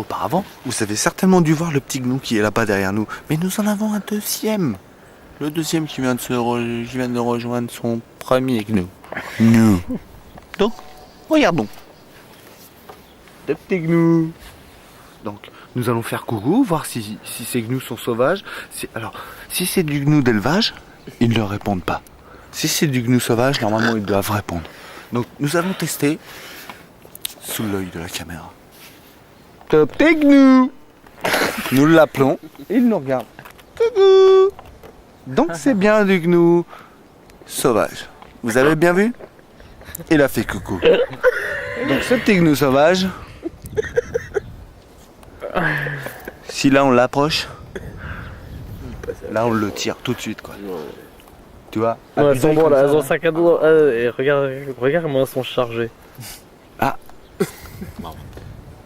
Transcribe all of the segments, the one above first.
auparavant, vous avez certainement dû voir le petit gnou qui est là-bas derrière nous. Mais nous en avons un deuxième. Le deuxième qui vient de rejoindre son premier gnou. Nous. Donc, regardons. Le petit gnou. Donc, nous allons faire coucou, voir si ces gnous sont sauvages. Alors, si c'est du gnou d'élevage, ils ne leur répondent pas. Si c'est du gnou sauvage, normalement, ils doivent répondre. Donc, nous allons tester sous l'œil de la caméra. Le petit gnou. Nous l'appelons, il nous regarde. Coucou. Donc, c'est bien du gnou sauvage. Vous avez bien vu? Il a fait coucou. Donc, ce petit gnou sauvage... Si là on l'approche, là on le tire tout de suite quoi. Tu vois? Ouais, elles sont bonnes là, elles ont un sac à dos. Et regarde comment elles sont chargées. Ah.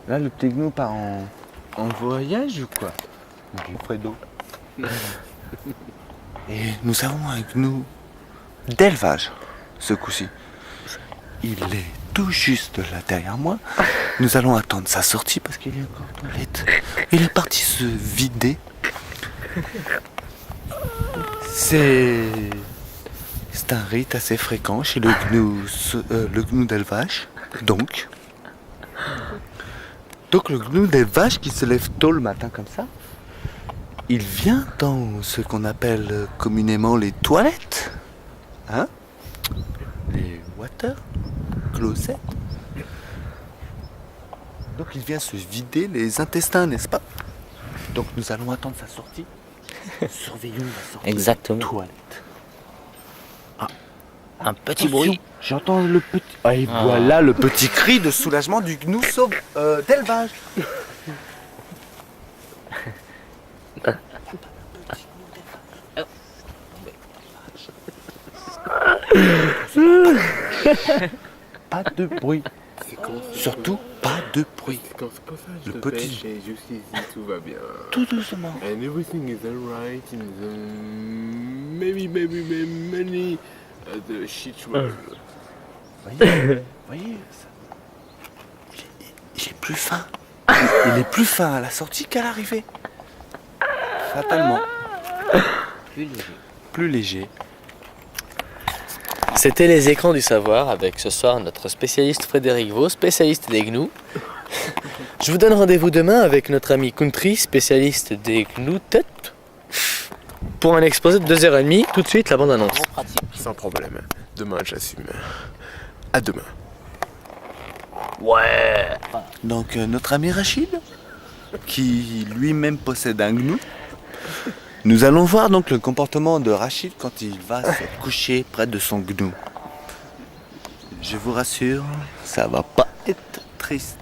Là le petit gnou part en voyage ou quoi? Du Fredo. Et nous avons un gnou d'élevage ce coup-ci. Il est tout juste là derrière moi. Nous allons attendre sa sortie parce qu'il est encore aux toilettes. Il est parti se vider. C'est un rite assez fréquent chez le gnou d'élevage. Donc le gnou d'élevage qui se lève tôt le matin comme ça, il vient dans ce qu'on appelle communément les toilettes. Hein? Les water closets. Donc il vient se vider les intestins, n'est-ce pas? Donc nous allons attendre sa sortie. Surveillons la sortie. Exactement. Des toilettes. Un petit bruit. J'entends le petit... Ah, et voilà le petit cri de soulagement du gnou d'élevage. Pas de bruit. Surtout pas de bruit. Le petit. Jusqu'ici tout va bien. Tout doucement. And everything is alright in the many the shit world. Voyez ça. Il est plus fin. Il est plus fin à la sortie qu'à l'arrivée. Fatalement. Plus léger. C'était les écrans du savoir avec ce soir notre spécialiste Frédéric Vaux, spécialiste des gnous. Je vous donne rendez-vous demain avec notre ami Country, spécialiste des gnous têtes, pour un exposé de 2h30. Tout de suite, la bande-annonce. Sans problème. Demain j'assume. À demain. Ouais. Donc notre ami Rachid, qui lui-même possède un gnou. Nous allons voir donc le comportement de Rachid quand il va se coucher près de son gnou. Je vous rassure, ça va pas être triste.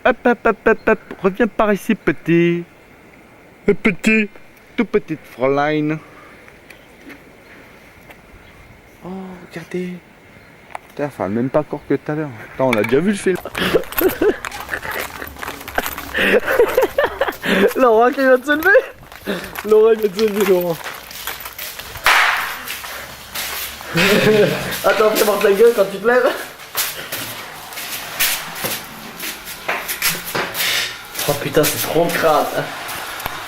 Hop, hop, hop, hop, hop, reviens par ici, petit. Petit, tout petite Fräulein. Oh, regardez. Putain, enfin, même pas encore que tout à l'heure. Attends, on a déjà vu le film. Laurent qui vient de se lever. Laurent vient de se lever, Laurent. Attends, prépare ta gueule quand tu te lèves. Oh putain, c'est trop de crade.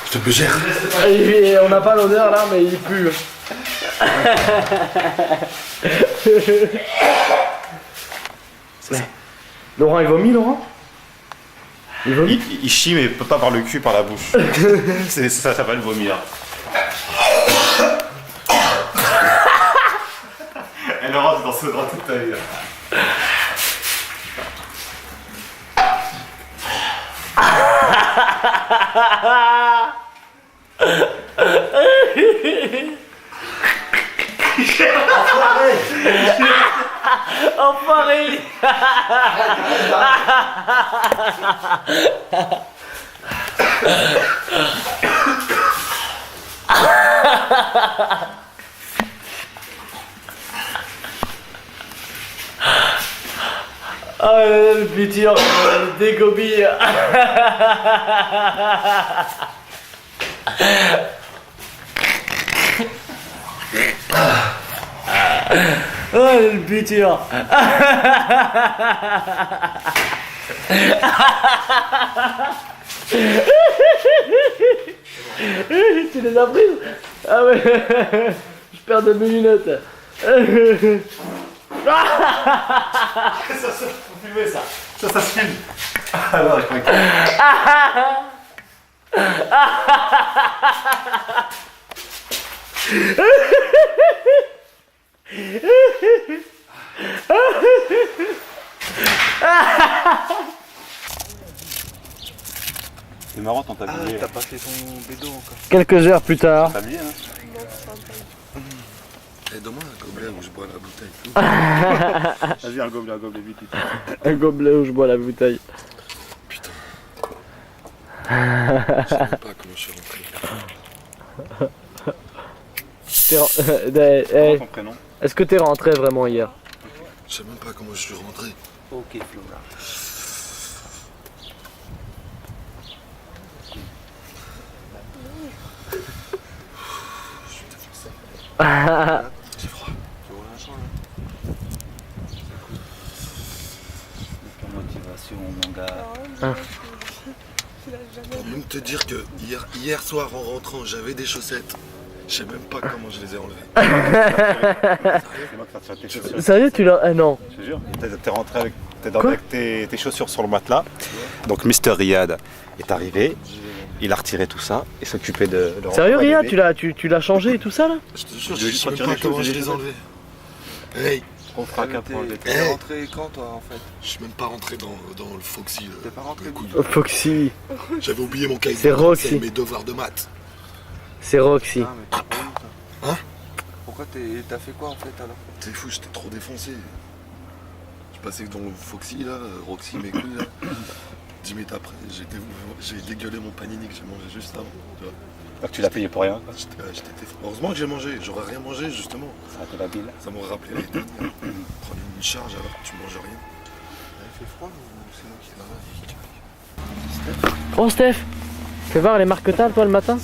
Je te peux gérer. Et on n'a pas l'odeur là, mais il pue. Laurent, il vomit, Laurent? Il vomit? Il chie mais peut pas par le cul, par la bouche. Ça s'appelle vomir. Et Laurent, tu t'en souviendras toute ta vie. Enfoiré. Oh le petit dégobille. Oh, le buture. Tu les as prises? Ah ouais. Je perds de mes lunettes. Ça se filmer ça. Ça se filme. Alors, je crois que... C'est marrant ton tablier. T'as pas fait ton bédo encore. Quelques heures plus tard. Tablier, hein. Et donne-moi un gobelet où je bois la bouteille. Vas-y, un gobelet vite. Un gobelet où je bois la bouteille. Putain. Je sais même pas comment je suis rentré. Comment ton prénom? Est-ce que t'es rentré vraiment hier? Je sais même pas comment je suis rentré. Ok, Flora. J'ai froid. Tu vois un champ là? Ton motivation, mon gars. Pour même te dire que hier soir en rentrant, j'avais des chaussettes. Je sais même pas comment je les ai enlevées. C'est moi qui t'as tes chaussures. Sérieux, tu l'as. Ah non. Je te jure. T'es rentré avec, avec tes chaussures sur le matelas. Donc Mister Riyad est arrivé. Il a retiré tout ça et s'occupait de Sérieux, rentrer Ria, bébé. tu l'as changé et tout ça là? Je te jure, Je vais je sais juste même retirer pas les comment choses, je les les ai choses. enlevées. Hey, Trop fracas pour enlever. T'es rentré quand toi en fait? je suis même pas rentré dans le Foxy. T'es pas rentré le couille. Foxy. J'avais oublié mon cahier C'est de Roxy. c'est mes devoirs de maths. C'est Roxy. Ah mais t'es pas où toi? Hein? Pourquoi t'as fait quoi en fait alors? T'es fou, j'étais trop défoncé. Je passais dans le Foxy là, Roxy mes couilles là. 10 minutes après, j'ai dégueulé mon panini que j'ai mangé juste avant. Tu vois. Donc tu l'as payé pour rien, quoi. Heureusement que j'ai mangé, j'aurais rien mangé justement. Ça a été la bile. Ça m'aurait rappelé l'année dernière. Prendre une charge alors que tu manges rien. Il fait froid ou c'est moi qui Oh Steph, fais voir les marques que t'as toi le matin.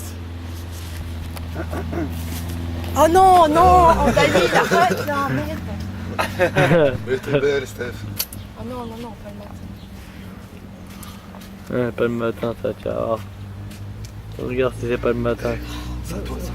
Oh non, non, oh, David, arrête là, merde. Mais t'es belle, Steph. Oh non, non, non, pas le matin. Ouais, pas le matin ça, tu vas voir. Regarde si c'est pas le matin. C'est à toi ça.